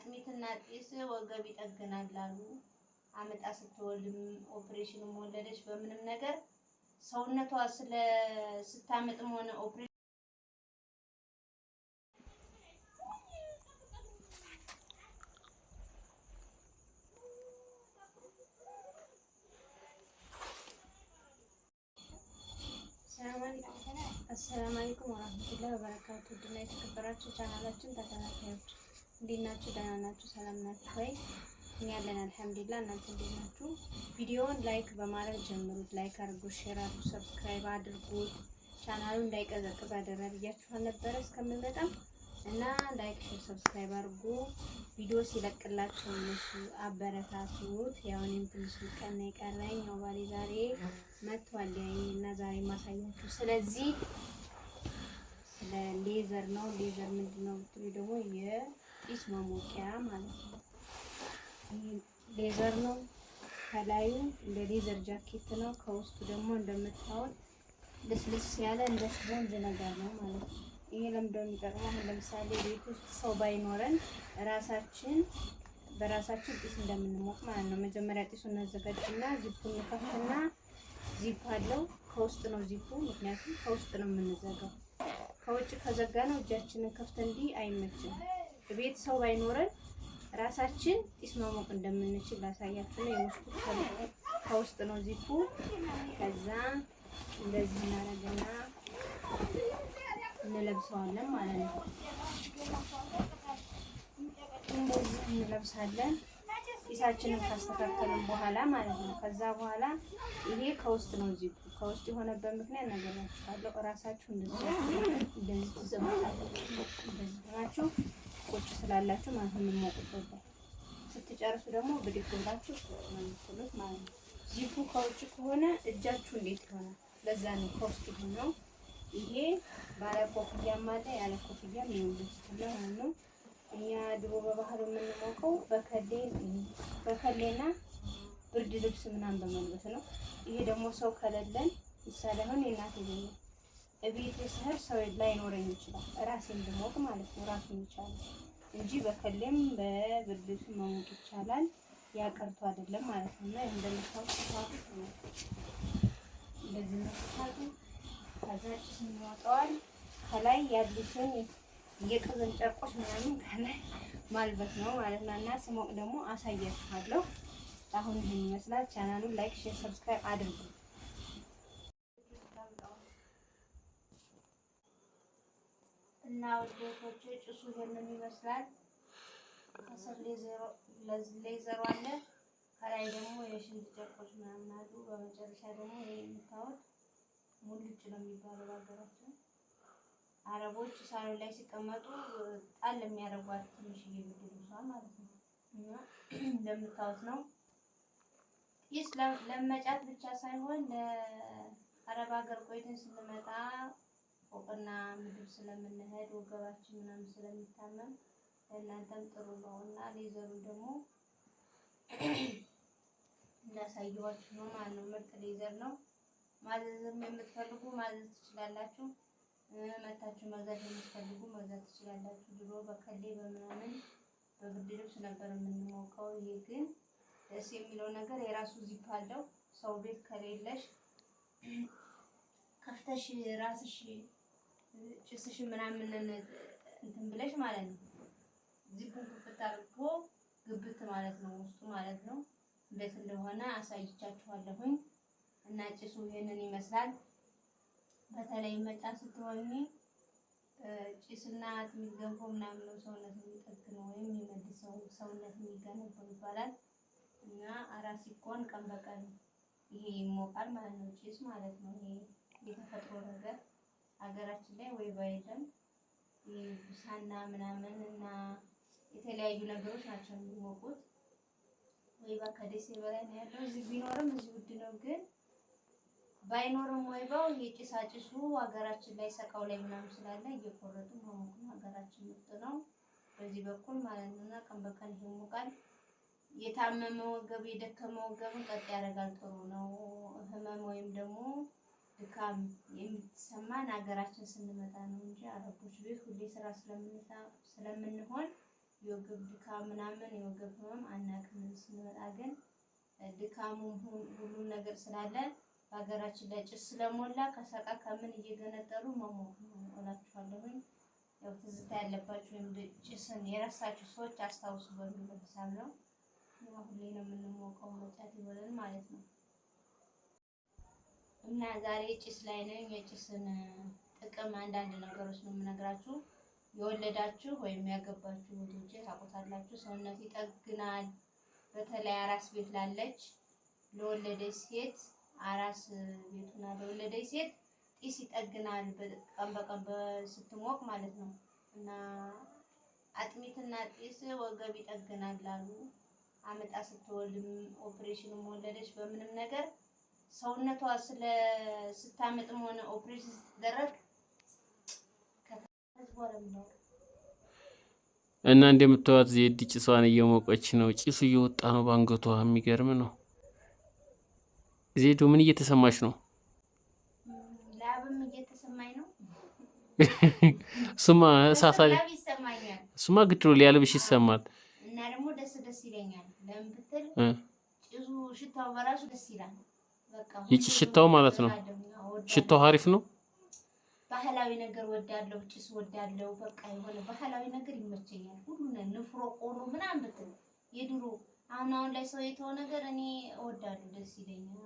አጥሚትና ጢስ ወገብ ይጠግናል አሉ። አመጣ ስትወልድም ኦፕሬሽንም ወለደች በምንም ነገር ሰውነቷ ስታመጥም ሆነ ኦፕሬሽን አሰላሙ አለይኩም ወራህመቱላሂ ወበረካቱ። ድና የተከበራችሁ ቻናላችን ተከታታዮች እንዴት ናችሁ? ደህና ናችሁ? ሰላም ናችሁ ወይ? እኛ ያለን አልሐምዱሊላህ። እናንተ እንዴት ናችሁ? ቪዲዮውን ላይክ በማድረግ ጀምሩት። ላይክ አድርጉ፣ ሼር አድርጉ፣ ሰብስክራይብ አድርጉት። ቻናሉ እንዳይቀዘቅዝ አደራ ብያችሁ ነበረ እስከምንመጣም እና ላይክ ሼር ሰብስክራይብ አድርጉ። ቪዲዮ ሲለቅላችሁ እነሱ አበረታቱት። ያው እኔም ትንሽ ቀን የቀረኝ ያው ባሌ ዛሬ መጥቷል እና ዛሬ ማሳያችሁ ስለዚህ ስለ ሌዘር ነው። ሌዘር ምንድነው ብትሉ ደግሞ የጢስ መሞቂያ ማለት ነው። ይሄ ሌዘር ነው። ከላዩ እንደ ሌዘር ጃኬት ነው። ከውስጡ ደግሞ እንደምታዩት ልስልስ ያለ እንደ ስፖንጅ ነገር ነው ማለት ነው። ይሄ ለምንድነው የሚጠቅመው? አሁን ለምሳሌ ቤት ውስጥ ሰው ባይኖረን በራሳችን ጢስ እንደምንሞቅ ማለት ነው። መጀመሪያ ጢሱን እናዘጋጅና ዚፑን ከፍትና ዚፕ አለው ከውስጥ ነው ዚፑ፣ ምክንያቱም ከውስጥ ነው የምንዘጋው። ከውጭ ከዘጋ ነው እጃችንን ከፍተን እንዲህ አይመችም። ቤት ሰው ባይኖረን ራሳችን ጢስ መሞቅ እንደምንችል ላሳያችሁ ነው። የውስጡ ከውስጥ ነው ዚፑ። ከዛ እንደዚህ እናደርግና እንለብሰዋለን ማለት ነው። እንደዚህ እንለብሳለን ጢሳችንን ካስተካከልን በኋላ ማለት ነው። ከዛ በኋላ ይሄ ከውስጥ ነው ዚፑ። ከውስጥ የሆነበት ምክንያት ነገራችኋለሁ። እራሳችሁ እንደዚህ ትዘሙታላችሁ። እንደዚህ ሆናችሁ ቁጭ ስላላችሁ ማለት ነው። የምትሞቁበት ስትጨርሱ ደግሞ ብድግ ብላችሁ ማለት ነው። ዚፑ ከውጭ ከሆነ እጃችሁ እንዴት ይሆናል? ለዛ ነው ከውስጥ ሆነው። ይሄ ባለ ኮፍያም አለ ያለ ኮፍያም ይኸውልህ ነው። እኛ ድሮ በባህሉ የምንሞቀው በከሌና ብርድ ልብስ ምናምን በመልበስ ነው። ይሄ ደግሞ ሰው ከሌለን ምሳሌ አሁን የእናቴ ልጅ እቤት ስሄድ ሰው ላይኖረኝ ይችላል። ራሴን ልሞቅ ማለት ነው። ራሱን ይቻላል እንጂ በከሌም በብርድ ልብስ መሞቅ ይቻላል። ያቀርቶ አይደለም ማለት ነው። እና ይሄ እንደምታውቁት ነው። እንደዚህ ነው። ከዛ ጭስ እንወጣዋል። ከላይ ያሉትን የቅዝን ጨርቆች ምናምን ከላይ ማልበስ ነው ማለት ነው። እና ስሞቅ ደግሞ አሳያችኋለሁ። አሁን ይሄን ይመስላል። ቻናሉን ላይክ፣ ሼር፣ ሰብስክራይብ አድርጉ። እና ወደቶቹ ጭሱ ይሄንን ይመስላል። ከስር ሌዘሩ አለ። ከላይ ደግሞ የሽንት ጨርቆች ምናምን አሉ። በመጨረሻ ደግሞ ይሄ የምታዩት ሙልጭ ነው የሚባለው በሀገራችን። አረቦች ሳሎን ላይ ሲቀመጡ ጣል የሚያደርጓት ትንሽዬ ብርድ ልብሷ ማለት ነው። እና እንደምታዩት ነው። ጢስ ለመጫት ብቻ ሳይሆን ለአረብ ሀገር ቆይተን ስንመጣ ፎቅና ምድር ስለምንሄድ ወገባችን ምናምን ስለሚታመም ለእናንተም ጥሩ ነው እና ሌዘሩን ደግሞ እንዳሳየኋችሁ ነው ማለት ነው። ምርጥ ሌዘር ነው። ማዘዝም የምትፈልጉ ማዘዝ ትችላላችሁ። መታችሁ መግዛት የምትፈልጉ መግዛት ትችላላችሁ። ድሮ በከሌ በምናምን በብርድ ልብስ ነበር የምንሞቀው። ይሄ ግን ደስ የሚለው ነገር የራሱ ዚፕ አለው። ሰው ቤት ከሌለሽ ከፍተሽ ራስሽ ጭስሽ ምናምን እንትን ብለሽ ማለት ነው። ዚፑን ክፍት አድርጎ ግብት ማለት ነው ውስጡ ማለት ነው። እንዴት እንደሆነ አሳይቻችኋለሁኝ። እና ጭሱ ይሄንን ይመስላል። በተለይ መጫት ስትሆኚ ጭስና አጥሚት ገንፎ ምናምን ነው ሰውነት የሚጠግነው ወይም የሚመልሰው ሰውነት የሚገነባው ይባላል። እና አራስ ሲኮን ቀን በቀን ይሄ ይሞቃል ማለት ነው። ጭስ ማለት ነው። ይሄ የተፈጥሮ ነገር ሀገራችን ላይ ወይ ባይደም ሳና ምናምን እና የተለያዩ ነገሮች ናቸው የሚሞቁት። ወይ ከደሴ በላይ ነው ያለው። እዚህ ቢኖርም እዚህ ውድ ነው ግን ባይኖርም ወይባው የጭሳጭሱ ሀገራችን ላይ ሰቃው ላይ ምናምን ስላለ እየቆረጡ መሞቅ ሀገራችን ምርጥ ነው። በዚህ በኩል ማለት ነውና ቀን በቀን ይሞቃል። የታመመ ወገብ የደከመ ወገብን ቀጥ ያደርጋል። ጥሩ ነው። ህመም ወይም ደግሞ ድካም የሚሰማን ሀገራችን ስንመጣ ነው እንጂ አረቦች ቤት ሁሌ ስራ ስለምንሆን የወገብ ድካም ምናምን የወገብ ህመም አናውቅም። ስንመጣ ግን ድካሙ ሁሉም ነገር ስላለ በሀገራችን ላይ ጭስ ስለሞላ ከሰቃ ከምን እየገነጠሉ መሞት ነው እላችኋለሁኝ። ያው ትዝታ ያለባችሁ ወይም ጭስን የረሳችሁ ሰዎች አስታውሱ በሚል ሀሳብ ነው። ሁሌ ነው የምንሞቀው መጫት ይበለን ማለት ነው። እና ዛሬ ጭስ ላይ ነኝ። የጭስን ጥቅም አንዳንድ ነገሮች ነው የምነግራችሁ። የወለዳችሁ ወይም ያገባችሁ ወንዶች ታውቁታላችሁ። ሰውነት ይጠግናል። በተለይ አራስ ቤት ላለች ለወለደች ሴት አራስ ቤቱና ለወለደች ሴት ጢስ ይጠግናል። በቀን በቀን ስትሞቅ ማለት ነው። እና አጥሚትና ጢስ ወገብ ይጠግናል አሉ። አመጣ ስትወልድም ኦፕሬሽንም ወለደች በምንም ነገር ሰውነቷ ስታመጥም ሆነ ኦፕሬሽን ስትደረግ እና እንደምታዩት ዜድ ጭሷን እየሞቀች ነው። ጭሱ እየወጣ ነው ባንገቷ። የሚገርም ነው። ዜዱ ምን እየተሰማሽ ነው? ላብም እየተሰማኝ ነው። ስማ ሳሳለ ስማ ግድሮ ሊያልብሽ ይሰማል። እና ደግሞ ደስ ይለኛል። ለምን ብትል ጭሱ ሽታው በራሱ ደስ ይላል። በቃ ይጭስ ሽታው ማለት ነው። ሽታው አሪፍ ነው። ባህላዊ ነገር ወዳለው ጭስ ወዳለው በቃ የሆነ ባህላዊ ነገር ይመቸኛል። ሁሉ ንፍሮ ቆሎ ምናምን ብትል የድሮ አሁን ላይ ሰው የተው ነገር እኔ እወዳለሁ፣ ደስ ይለኛል።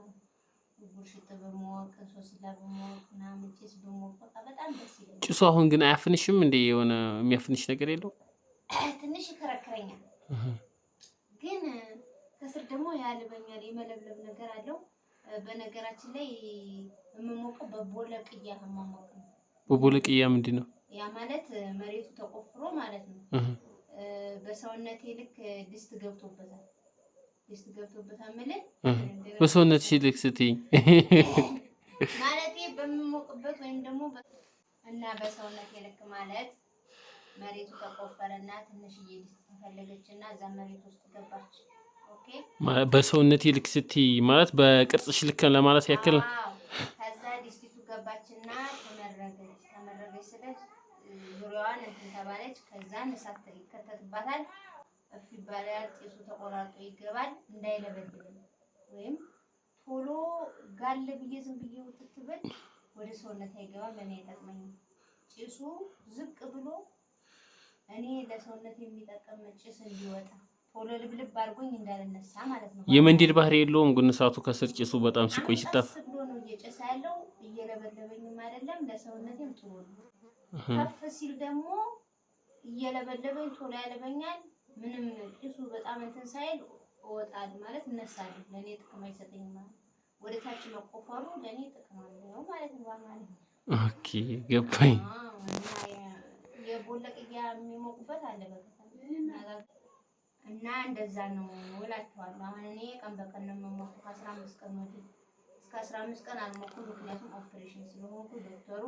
ጉርሽት በመወቅ ሶስላ በመወቅ ምናምን ጭስ በመወቅ በቃ በጣም ደስ ይለኛል። ጭሱ አሁን ግን አያፍንሽም እንዴ? የሆነ የሚያፍንሽ ነገር የለው? ትንሽ ይከረክረኛል፣ ግን ከስር ደግሞ ያልበኛል፣ የመለብለብ ነገር አለው። በነገራችን ላይ የምሞቀው በቦለቅያ ማሞቅ ነው። በቦለቅያ ምንድን ነው? ያ ማለት መሬቱ ተቆፍሮ ማለት ነው። በሰውነቴ ልክ ድስት ገብቶበታል። ድስት ገብቶበታል ማለት በሰውነትሽ ልክ ስትይ ማለቴ በምሞቅበት ወይም ደግሞ እና በሰውነቴ ልክ ማለት መሬቱ ተቆፈረና ትንሽዬ ድስት ተፈለገችና እዛ መሬት ውስጥ ገባች። ኦኬ በሰውነቴ ልክ ስትይ ማለት በቅርጽሽ ልክ ለማለት ያክል ነው። ከዛ ድስቲቱ ገባችና ተመረገች ስለች ዙሪያዋን እንትን ተባለች። ከዛ እሳት ይከተትባታል፣ እፍ ይባላል። ጭሱ ተቆራርጦ ይገባል። እንዳይለበልብ ወይም ቶሎ ጋል ብዬ ዝም ብዬ ውጥትብል ወደ ሰውነት አይገባም። ለኔ አይጠቅመኝም። ጭሱ ዝቅ ብሎ እኔ ለሰውነት የሚጠቅም ጭስ እንዲወጣ ቶሎ ልብልብ አድርጎኝ እንዳልነሳ ማለት ነው። የመንዲድ ባህሪ የለውም ግን እሳቱ ከስር ጭሱ በጣም ሲቆይ ሲጣፍ ብሎ ነው እየጨሰ ያለው። እየለበለበኝም አይደለም ለሰውነቴም ጥሩ ነው። ከፍ ሲል ደግሞ እየለበለበኝ ቶሎ ያለበኛል። ምንም ጭሱ በጣም እንትን ሳይል ወጣል ማለት እነሳለሁ። ለኔ ጥቅም አይሰጠኝም ማለት ወደ ታች መቆፈሩ ለኔ ጥቅም አለው ማለት ነው። ማለት ኦኬ ገባኝ። የቦለቅያ የሚሞቁበት አለ በከተማ እና እንደዛ ነው እላችኋለሁ። አሁን እኔ ቀን በቀን ነው የምሞቀው። 15 ቀን ነው እስከ 15 ቀን አልሞቅም፣ ምክንያቱም ኦፕሬሽን ስለሆንኩ ዶክተሩ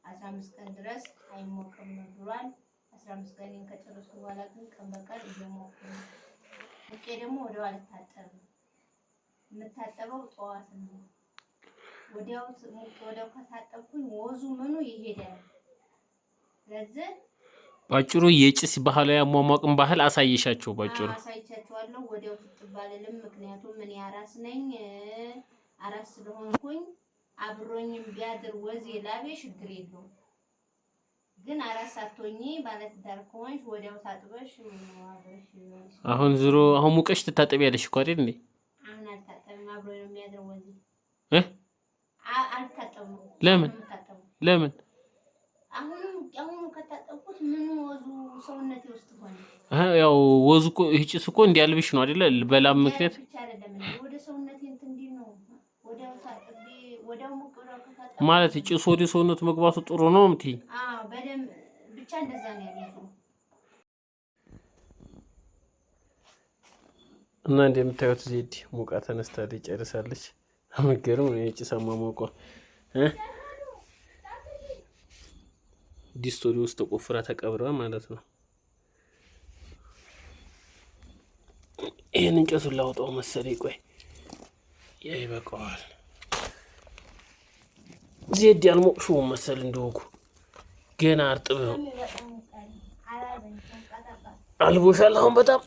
15 ቀን ድረስ አይሞቅም ብሏል። 15 ቀን ከጨረስኩ በኋላ ግን ቀን በቀን እየሞቅኩ ነው። ሙቄ ደግሞ ወዲያው አልታጠብም። የምታጠበው ጠዋት ነው። ወዲያው ሙቄ ወዲያው ከታጠብኩኝ ወዙ ምኑ ይሄዳል። ስለዚህ ባጭሩ የጭስ ባህላዊ አሟሟቅን ባህል አሳየሻቸው። ባጭሩ አሳይቻቸዋለሁ። ወዲያው ትጥባልልም፣ ምክንያቱም ምን አራስ ነኝ። አራስ ስለሆንኩኝ አብሮኝም ቢያድር ወዝ የላቤ ችግር የለውም። ግን አራስ አትሆኚ ባለትዳር ከሆንሽ ወዲያው ታጥበሽ አብረሽ አሁን ዙሮ አሁን ሙቀሽ ትታጠቢያለሽ እኮ አይደል እንዴ? አሁን አልታጠብም። አብሮኝ ነው የሚያድር ወዝ አልታጠብም። ለምን አሁን ከታጠብኩት ምን ወዙ ሰውነቴ ውስጥ ሆነ። ያው ወዙ እኮ ይሄ ጭስ እኮ እንዲያልብሽ ነው አይደል? በላም ምክንያት ብቻ አይደለም ወደ ሰውነቴ እንትን እንዲል ነው። ወዲያው ታጥቤ ወዲያው ሙቅ ብለው ከታጠብ ማለት ጭስ ወደ ሰውነት መግባቱ ጥሩ ነው እምትይ? አዎ በደም ብቻ እንደዛ ነው ያለው። እና እንደምታዩት ዜድ ሙቃ ተነስታለች፣ ጨርሳለች። አመገረው ነው የጭስ አሟሟቋ ዲስቶሪ ውስጥ ቆፍራ ተቀብራ ማለት ነው። ይሄን እንጨቱን ላውጣው መሰለኝ። ቆይ ያ ይበቃዋል። ዜድ ያልሞቅሽው መሰል እንደወጉ ገና እርጥብ ነው። አልቦሻል አሁን በጣም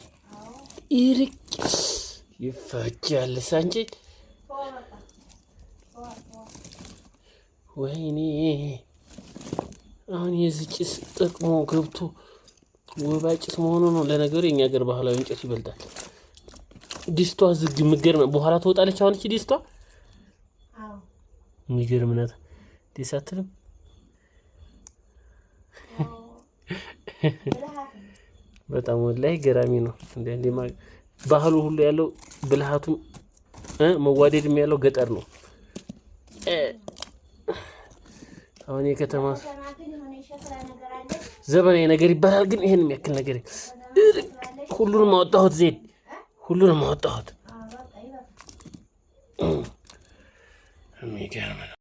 ይርቅ ይፈጃል ሳንቺ ወይኔ አሁን የዚህ ጭስ ጥቅሙ ገብቶ ወባ ጭስ መሆኑ ነው። ለነገሩ የኛ ሀገር ባህላዊ እንጨት ይበልጣል። ዲስቷ ዝግ ምገርም በኋላ ትወጣለች። አሁን እቺ ዲስቷ የሚገርም ናት። ደስ አትልም? በጣም ወላሂ ገራሚ ነው። እንደ ባህሉ ሁሉ ያለው ብልሃቱም መዋደድም ያለው ገጠር ነው። አሁን የከተማ ዘመናዊ ነገር ይባላል፣ ግን ይሄን የሚያክል ነገር ሁሉንም አወጣሁት። ዜድ ሁሉንም አወጣሁት። የሚገርም ነው።